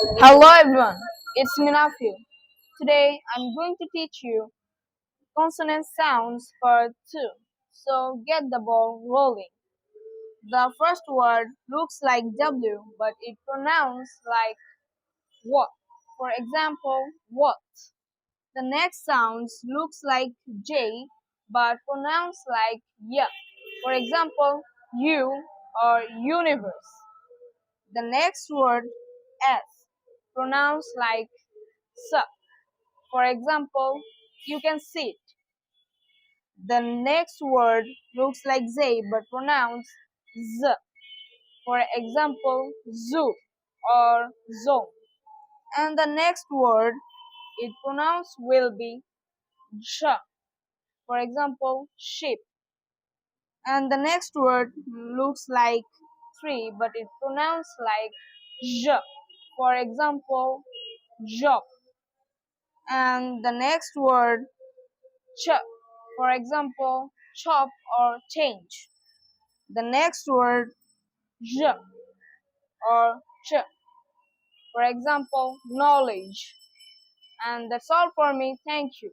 Hello everyone, it's Minafio. Today I'm going to teach you consonant sounds part 2. So get the ball rolling. The first word looks like W but it pronounced like what. For example, what. The next sounds looks like J but pronounced like Y. For example, U or universe. The next word S pronounced like S. For example, you can sit. The next word looks like Z but pronounced Z. For example, zoo or zone. And the next word it pronounced will be sh. For example, sheep. And the next word looks like tree but it pronounced like j. For example, job. And the next word ch. For example, chop or change. The next word j or ch. For example, knowledge. And that's all for me. Thank you.